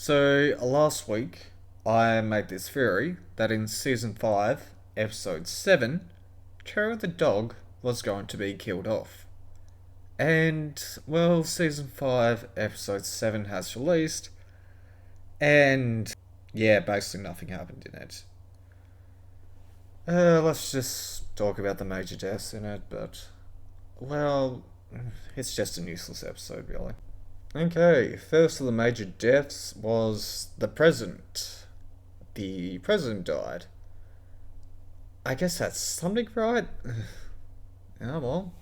So last week I made this theory that in season 5, episode 7, Tara the dog was going to be killed off. And well, season 5, episode 7 has released, and yeah, basically nothing happened in it. Let's just talk about the major deaths in it, but well, it's just a useless episode, really. Okay, first of the major deaths was the president. The president died. I guess that's something, right? Yeah, well,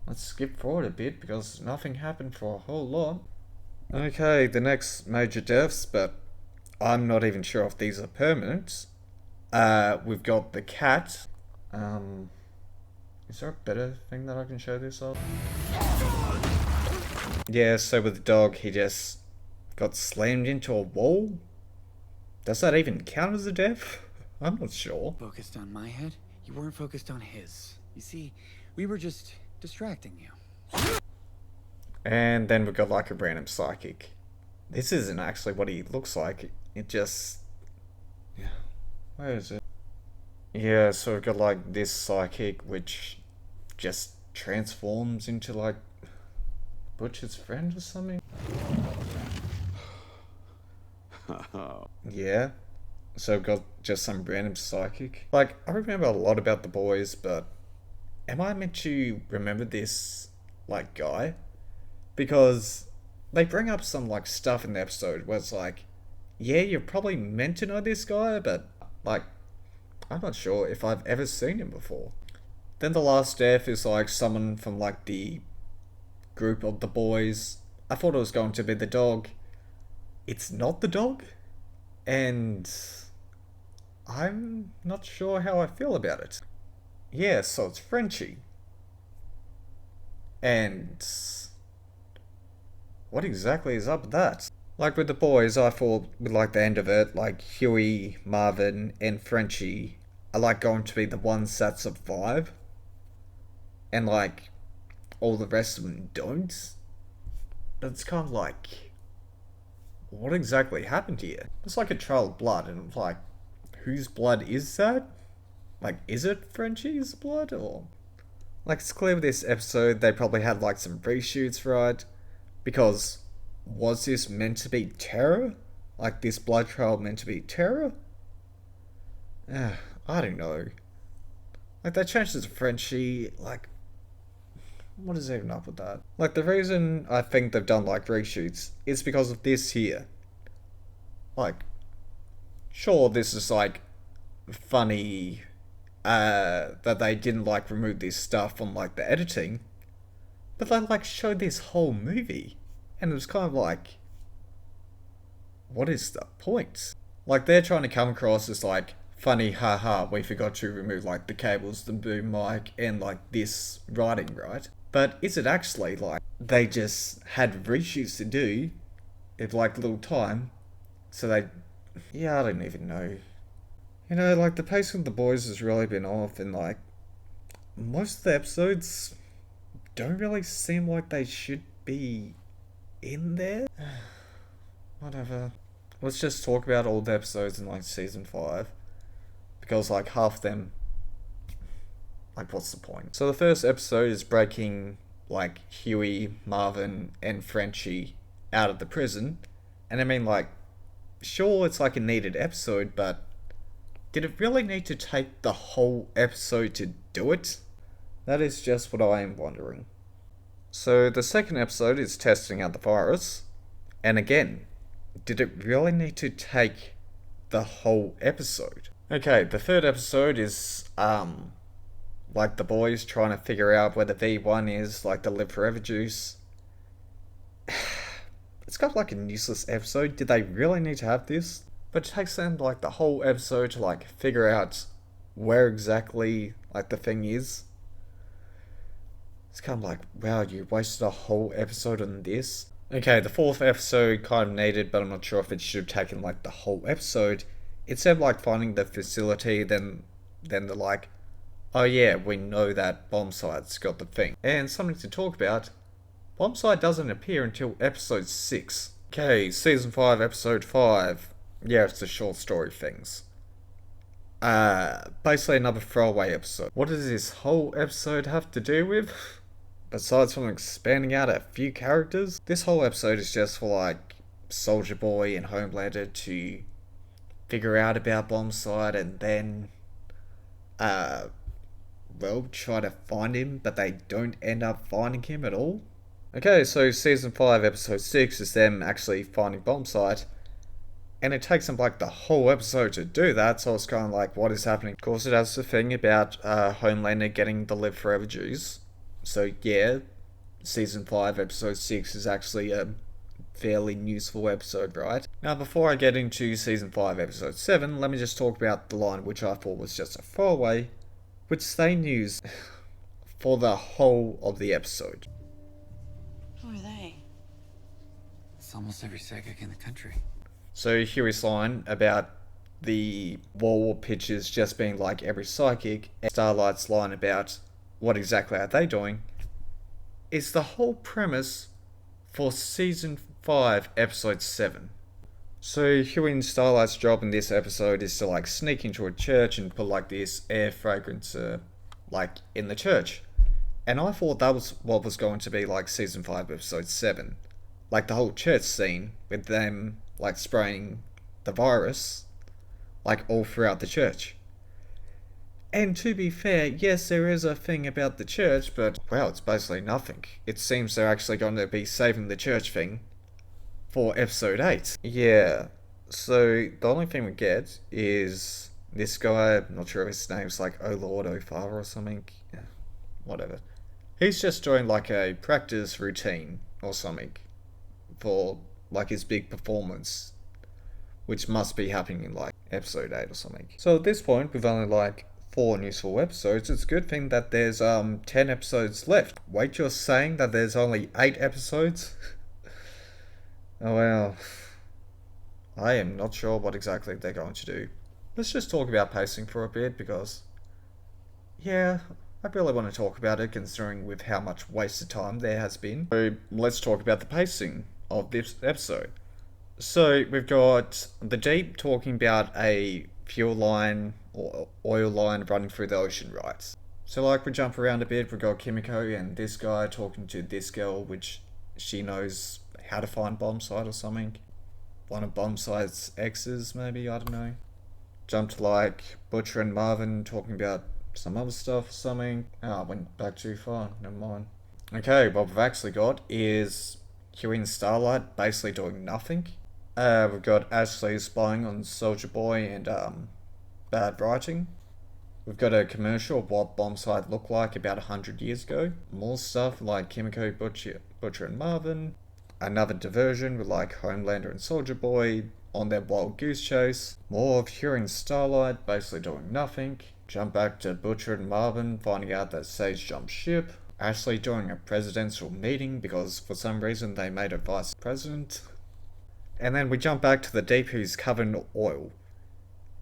let's skip forward a bit because nothing happened for a whole lot. Okay, the next major deaths, but I'm not even sure if these are permanent. We've got the cat. Is there a better thing that I can show this of? Yeah, so with the dog, he just got slammed into a wall? Does that even count as a death? I'm not sure. Focused on my head? You weren't focused on his. You see, we were just distracting you. And then we've got like a random psychic. This isn't actually what he looks like. It just... Yeah. Where is it? Yeah, so we've got like this psychic which just transforms into like Butcher's friend or something? Yeah. So we've got just some random psychic. Like, I remember a lot about the boys, but am I meant to remember this, like, guy? Because they bring up some, like, stuff in the episode where it's like, yeah, you're probably meant to know this guy, but, like, I'm not sure if I've ever seen him before. Then the last death is, like, someone from, like, the group of the boys. I thought it was going to be the dog. It's not the dog, and I'm not sure how I feel about it. Yeah, so it's Frenchie. And what exactly is up with that? Like with the boys, I thought with like the end of it, like Huey, Marvin, and Frenchie are like going to be the ones that survive, and like all the rest of them don't. But it's kind of like, what exactly happened here? It's like a trail of blood, and it's like, whose blood is that? Like, is it Frenchie's blood, or... Like, it's clear with this episode, they probably had, like, some reshoots, right? Because, was this meant to be terror? Like, this blood trail meant to be terror? I don't know. Like, they changed it to Frenchie, like... What is even up with that? Like, the reason I think they've done, like, reshoots is because of this here. Like, sure, this is, like, funny, that they didn't, like, remove this stuff from, like, the editing. But they, like, showed this whole movie. And it was kind of like, what is the point? Like, they're trying to come across as, like, funny, haha, we forgot to remove, like, the cables, the boom mic, and, like, this writing, right? But is it actually, like, they just had reshoots to do with, like, little time, so they... Yeah, I don't even know. You know, like, the pace of the boys has really been off, and, like, most of the episodes don't really seem like they should be in there. Whatever. Let's just talk about all the episodes in, like, season 5. Because, like, half of them... Like, what's the point? So the first episode is breaking, like, Huey, Marvin, and Frenchie out of the prison. And I mean, like, sure, it's like a needed episode, but did it really need to take the whole episode to do it? That is just what I am wondering. So the second episode is testing out the virus. And again, did it really need to take the whole episode? Okay, the third episode is, like the boys trying to figure out where the V1 is, like the Live Forever juice. It's got like a useless episode. Did they really need to have this? But it takes them like the whole episode to like figure out where exactly like the thing is. It's kind of like, wow, you wasted a whole episode on this. Okay, the fourth episode kind of needed, but I'm not sure if it should have taken like the whole episode. Instead of like finding the facility, then they're like, oh yeah, we know that Bombside's got the thing. And something to talk about, Bombside doesn't appear until episode 6. Okay, season 5, episode 5. Yeah, it's the short story things. Basically another throwaway episode. What does this whole episode have to do with? Besides from expanding out a few characters, this whole episode is just for like Soldier Boy and Homelander to figure out about Bombsite and then, try to find him, but they don't end up finding him at all. Okay, so season 5, episode 6 is them actually finding Bombsite. And it takes them like the whole episode to do that, so it's kind of like, what is happening? Of course, it has the thing about Homelander getting the Live Forever juice. So yeah, season 5, episode 6 is actually a fairly useful episode, right? Now, before I get into season 5, episode 7, let me just talk about the line which I thought was just a throwaway, which they used for the whole of the episode. Who are they? It's almost every psychic in the country. So Huey's line about the wall pitches just being like every psychic, and Starlight's line about what exactly are they doing, is the whole premise for season 5, episode 7. So Huey and Starlight's job in this episode is to like sneak into a church and put like this air fragrancer like in the church. And I thought that was what was going to be like season 5, episode 7. Like the whole church scene with them like spraying the virus like all throughout the church. And to be fair, yes, there is a thing about the church, but well, it's basically nothing. It seems they're actually going to be saving the church thing for episode 8. Yeah, so the only thing we get is this guy, I'm not sure if his name's like Oh Lord, Oh Father or something. Yeah, whatever. He's just doing like a practice routine or something for like his big performance, which must be happening in like episode 8 or something. So at this point, we've only like 4 useful episodes. It's a good thing that there's 10 episodes left. Wait, you're saying that there's only 8 episodes? Oh well. I am not sure what exactly they're going to do. Let's just talk about pacing for a bit because, yeah, I really want to talk about it considering with how much wasted time there has been. So let's talk about the pacing of this episode. So we've got the Deep talking about a fuel line or oil line running through the ocean, right? So like we jump around a bit, we've got Kimiko and this guy talking to this girl, which she knows how to find Bombsite or something. One of Bombsite's exes, maybe, I don't know. Jump to like Butcher and Marvin talking about some other stuff or something. Oh, I went back too far, never mind. Okay, what we've actually got is Huey and Starlight basically doing nothing. We've got Ashley spying on Soldier Boy and bad writing. We've got a commercial of what Bombsite looked like about 100 years ago. More stuff like Kimiko, Butcher and Marvin. Another diversion with like Homelander and Soldier Boy on their wild goose chase. More of Huey and Starlight basically doing nothing. Jump back to Butcher and Marvin finding out that Sage jumped ship. Ashley doing a presidential meeting because for some reason they made her vice president. And then we jump back to the Deep who's covered in oil.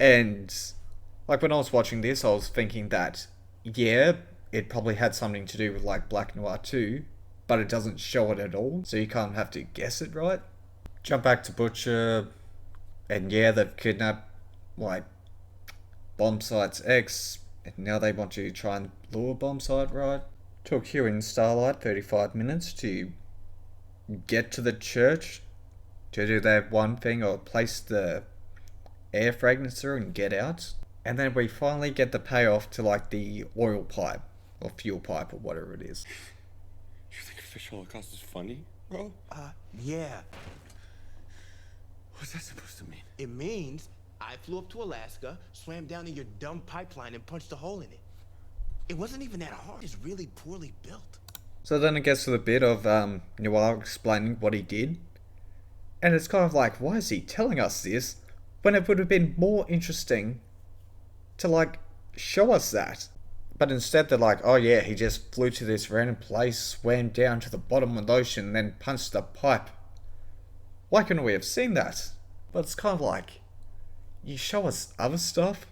And like when I was watching this, I was thinking that, yeah, it probably had something to do with like Black Noir too, but it doesn't show it at all, so you can't have to guess it, right? Jump back to Butcher, and yeah, they've kidnapped like Bombsite's ex, and now they want to try and lure Bombsite, right? Took Huey and Starlight 35 minutes to get to the church to do their one thing or place the air fragrancer and get out. And then we finally get the payoff to like the oil pipe or fuel pipe or whatever it is. You think a fish holocaust is funny, bro? Yeah. What's that supposed to mean? It means I flew up to Alaska, swam down in your dumb pipeline, and punched a hole in it. It wasn't even that hard. It's really poorly built. So then it gets to the bit of Noir explaining what he did. And it's kind of like, why is he telling us this when it would have been more interesting to like show us that? But instead they're like, oh yeah, he just flew to this random place, swam down to the bottom of the ocean, and then punched the pipe. Why couldn't we have seen that? But it's kind of like, you show us other stuff,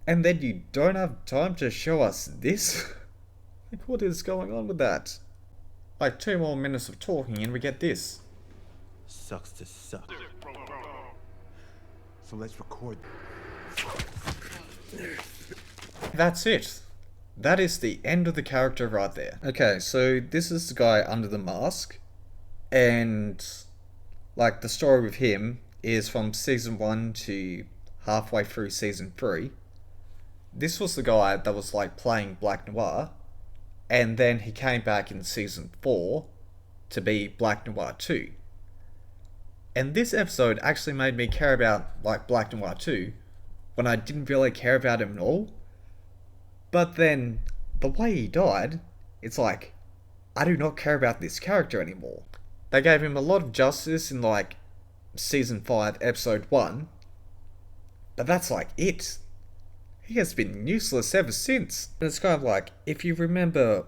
and then you don't have time to show us this? Like, what is going on with that? Like 2 more minutes of talking and we get this. sucks to suck. So let's record. That's it. That is the end of the character right there. Okay, so this is the guy under the mask, and like the story with him is from season 1 to halfway through season 3. This was the guy that was like playing Black Noir, and then he came back in season 4 to be Black Noir 2. And this episode actually made me care about like Black Noir 2 when I didn't really care about him at all. But then the way he died, it's like I do not care about this character anymore. They gave him a lot of justice in like season 5 episode 1, but that's like it. He has been useless ever since. And it's kind of like, if you remember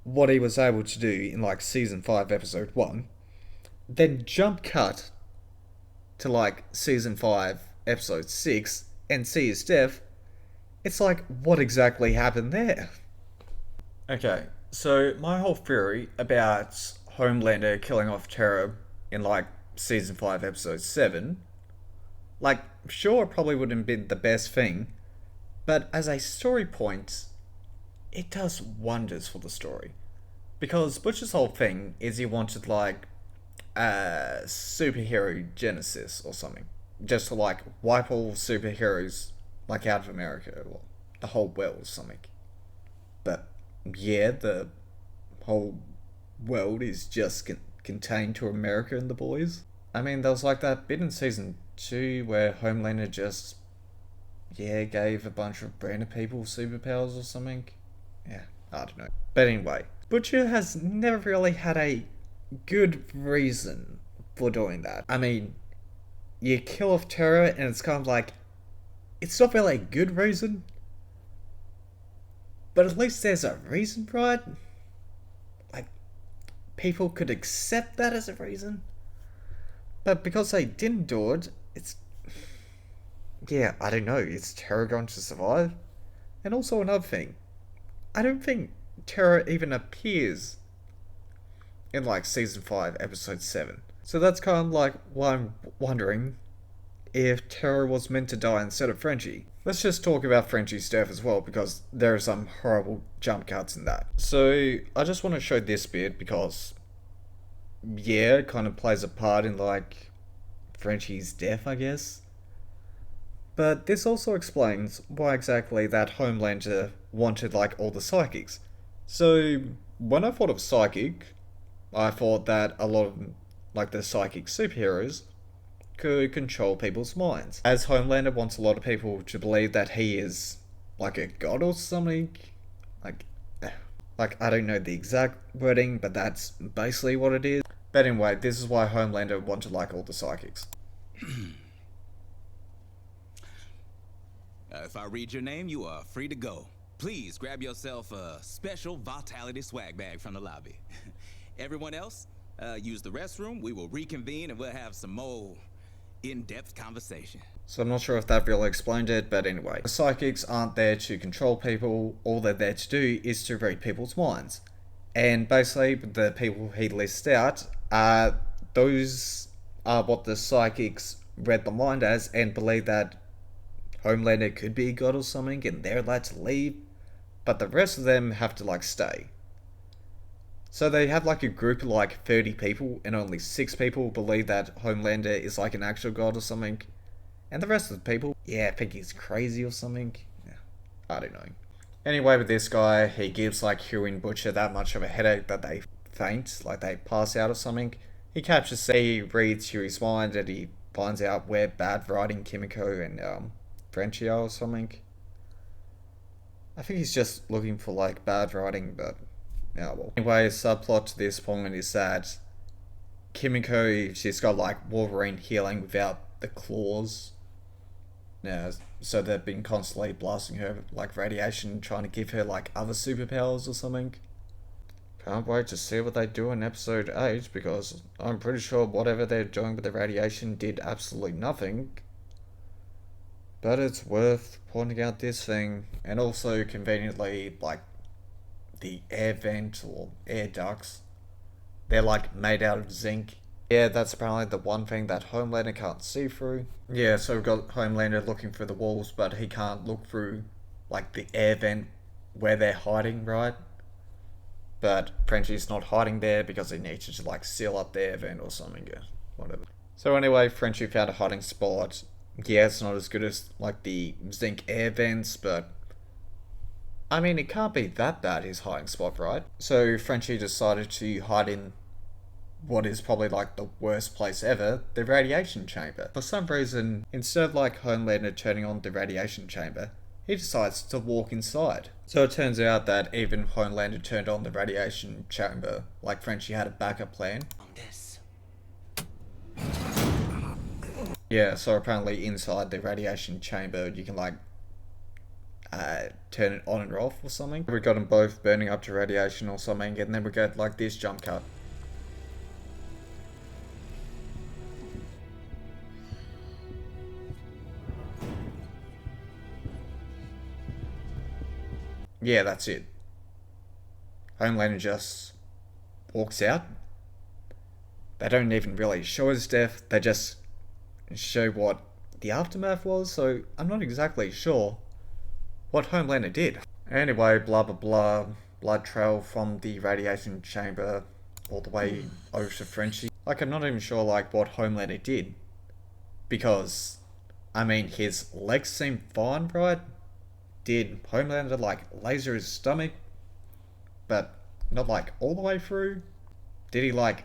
what he was able to do in like season 5 episode 1, then jump cut to like season 5 episode 6 and see his death, it's like, what exactly happened there? Okay, so my whole theory about Homelander killing off Terra in like season 5 episode 7, like, sure, it probably wouldn't have been the best thing, but as a story point, it does wonders for the story. Because Butcher's whole thing is he wanted like a superhero genesis or something. Just to like wipe all superheroes like out of America or the whole world or something. But yeah, the whole world is just contained to America and the boys. I mean, there was like that bit in season 2 where Homelander just gave a bunch of random people superpowers or something. Yeah, I don't know. But anyway, Butcher has never really had a good reason for doing that. I mean, you kill off Terra and it's kind of like, it's not really a good reason, but at least there's a reason for it. Like, people could accept that as a reason. But because they didn't do it, it's... yeah, I don't know, is Terra going to survive? And also another thing, I don't think Terra even appears in like season 5 episode 7. So that's kind of like why I'm wondering if Terra was meant to die instead of Frenchie. Let's just talk about Frenchie's death as well, because there are some horrible jump cuts in that. So I just want to show this bit because it kind of plays a part in like Frenchie's death, I guess. But this also explains why exactly that Homelander wanted like all the psychics. So when I thought of psychic, I thought that a lot of like the psychic superheroes could control people's minds. As Homelander wants a lot of people to believe that he is like a god or something. Like I don't know the exact wording, but that's basically what it is. But anyway, this is why Homelander wanted like all the psychics. If I read your name, you are free to go. Please grab yourself a special Vitality swag bag from the lobby. Everyone else, use the restroom. We will reconvene and we'll have some more in-depth conversation. So I'm not sure if that really explained it, but anyway. The psychics aren't there to control people. All they're there to do is to read people's minds. And basically, the people he lists out, those are what the psychics read the mind as and believe that Homelander could be a god or something and they're allowed to leave, but the rest of them have to like stay. So they have like a group of like 30 people and only 6 people believe that Homelander is like an actual god or something. And the rest of the people, think he's crazy or something. Yeah, I don't know. Anyway, with this guy, he gives like Hugh and Butcher that much of a headache that they faint, like they pass out or something. He captures, he reads Hugh's mind and he finds out where Bad Writing, Kimiko and Frenchie or something. I think he's just looking for like bad writing, but yeah, well. Anyway, subplot to this point is that Kimiko, she's got like Wolverine healing without the claws. Yeah, so they've been constantly blasting her like radiation, trying to give her like other superpowers or something. Can't wait to see what they do in episode 8, because I'm pretty sure whatever they're doing with the radiation did absolutely nothing. But it's worth pointing out this thing, and also conveniently, like, the air vent or air ducts, they're like made out of zinc, Yeah, that's apparently the one thing that Homelander can't see through. Yeah, so we've got Homelander looking through the walls, but he can't look through, like, the air vent where they're hiding, right? But Frenchie's not hiding there because he needs to, like, seal up the air vent or something, yeah, whatever. So anyway, Frenchie found a hiding spot. Yeah, it's not as good as, like, the zinc air vents, but I mean, it can't be that bad, his hiding spot, right? So Frenchie decided to hide in what is probably like the worst place ever, the radiation chamber. For some reason, instead of like Homelander turning on the radiation chamber, he decides to walk inside. So it turns out that even Homelander turned on the radiation chamber, like Frenchie had a backup plan. On this. Yeah, so apparently inside the radiation chamber, you can like turn it on and off or something. We got them both burning up to radiation or something, and then we get like this jump cut. Yeah, that's it. Homelander just walks out. They don't even really show his death, they just show what the aftermath was, so I'm not exactly sure what Homelander did. Anyway, blah blah blah, blood trail from the radiation chamber all the way over to Frenchie. Like, I'm not even sure like what Homelander did. Because, I mean, his legs seem fine, right? Did Homelander like laser his stomach? But not like all the way through? Did he like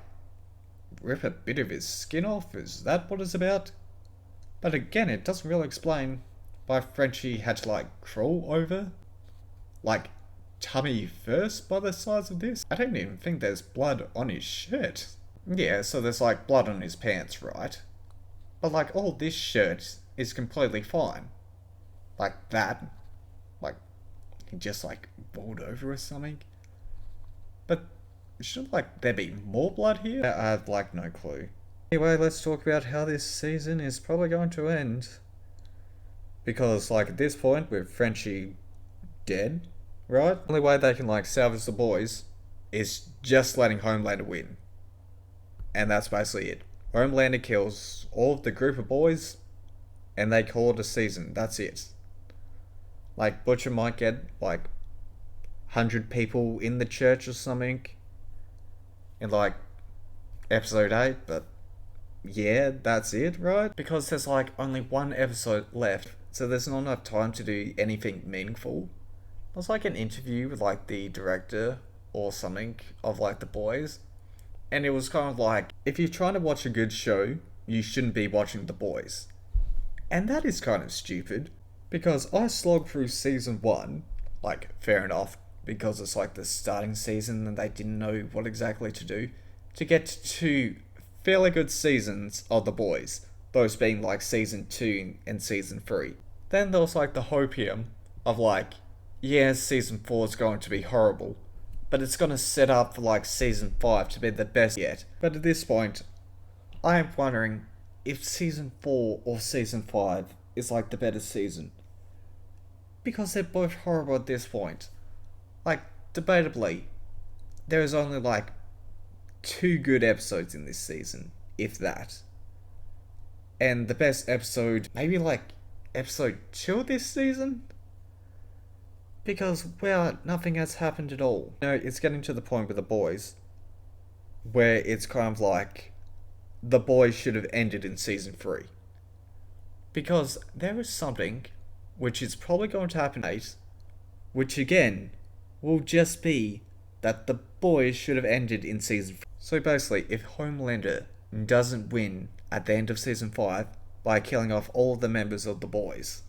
rip a bit of his skin off? Is that what it's about? But again, it doesn't really explain why Frenchie had to like crawl over. Like, tummy first by the size of this? I don't even think there's blood on his shirt. Yeah, so there's like blood on his pants, right? But like all this shirt is completely fine. Like that. Like, he just like rolled over or something. But should like there be more blood here? I have like no clue. Anyway, let's talk about how this season is probably going to end. Because like at this point with Frenchie dead, right? The only way they can like salvage the boys is just letting Homelander win. And that's basically it. Homelander kills all of the group of boys and they call it a season. That's it. Like Butcher might get like 100 people in the church or something in like episode 8, but yeah, that's it, right? Because there's like only one episode left, so there's not enough time to do anything meaningful. It was like an interview with like the director or something of like the boys, and it was kind of like, if you're trying to watch a good show, you shouldn't be watching The Boys. And that is kind of stupid, because I slogged through season 1, like, fair enough, because it's like the starting season and they didn't know what exactly to do, to get to 2 fairly good seasons of The Boys, those being like season 2 and season 3. Then there was like the hopium of like, yeah, season 4 is going to be horrible, but it's going to set up for like season 5 to be the best yet. But at this point, I am wondering if season 4 or season 5 is like the better season. Because they're both horrible at this point. Like, debatably, there is only like 2 good episodes in this season, if that. And the best episode, maybe like episode 2 of this season? Because, well, nothing has happened at all. You know, it's getting to the point with The Boys where it's kind of like The Boys should have ended in season 3. Because there is something which is probably going to happen in 8, which again will just be that The Boys should have ended in season 3. So basically, if Homelander doesn't win at the end of season 5 by killing off all of the members of The Boys,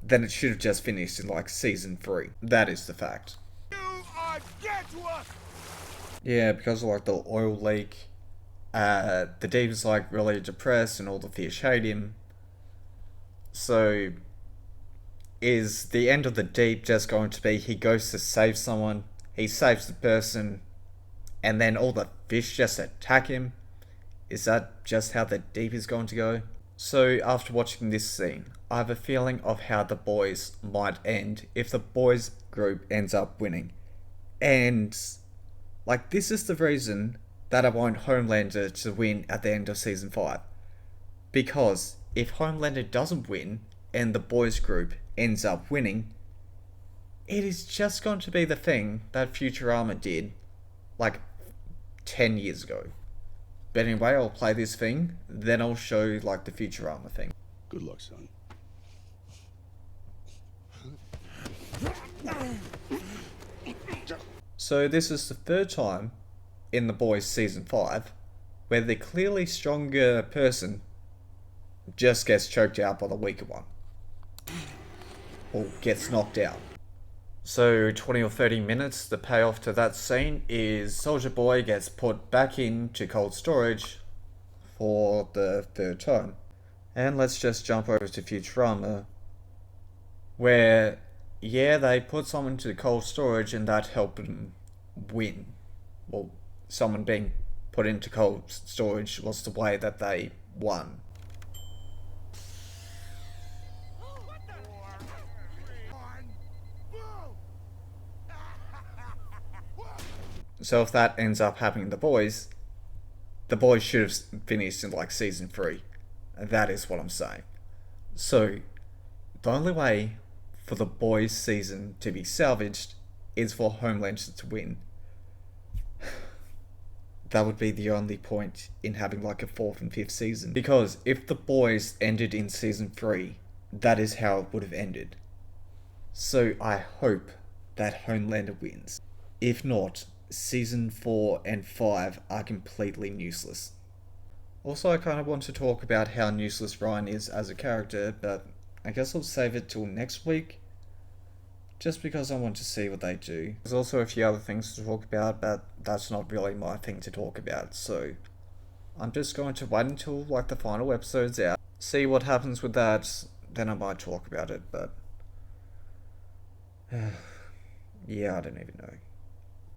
then it should have just finished in like season 3. That is the fact. You are dead to us! Yeah, because of like the oil leak, the Deep is like really depressed and all the fish hate him. So, is the end of the Deep just going to be he goes to save someone, he saves the person, and then all the fish just attack him? Is that just how the Deep is going to go? So, after watching this scene, I have a feeling of how The Boys might end if the boys group ends up winning. And, like, this is the reason that I want Homelander to win at the end of season 5. Because if Homelander doesn't win and the boys group ends up winning, it is just going to be the thing that Futurama did like 10 years ago. But anyway, I'll play this thing, then I'll show like the Futurama thing. Good luck, son. So this is the third time in The Boys season 5 where the clearly stronger person just gets choked out by the weaker one. Or gets knocked out. So 20 or 30 minutes, the payoff to that scene is Soldier Boy gets put back into cold storage for the third time. And let's just jump over to Futurama, where, yeah, they put someone into cold storage and that helped them win. Well, someone being put into cold storage was the way that they won. So if that ends up happening to the boys should have finished in like season 3. That is what I'm saying. So the only way for the boys season to be salvaged is for Homelander to win. That would be the only point in having like a 4th and 5th season. Because if the boys ended in season 3, that is how it would have ended. So I hope that Homelander wins. If not, season 4 and 5 are completely useless. Also, I kind of want to talk about how useless Ryan is as a character, but I guess I'll save it till next week. Just because I want to see what they do. There's also a few other things to talk about, but that's not really my thing to talk about, so I'm just going to wait until like the final episode's out, see what happens with that, then I might talk about it, but yeah, I don't even know.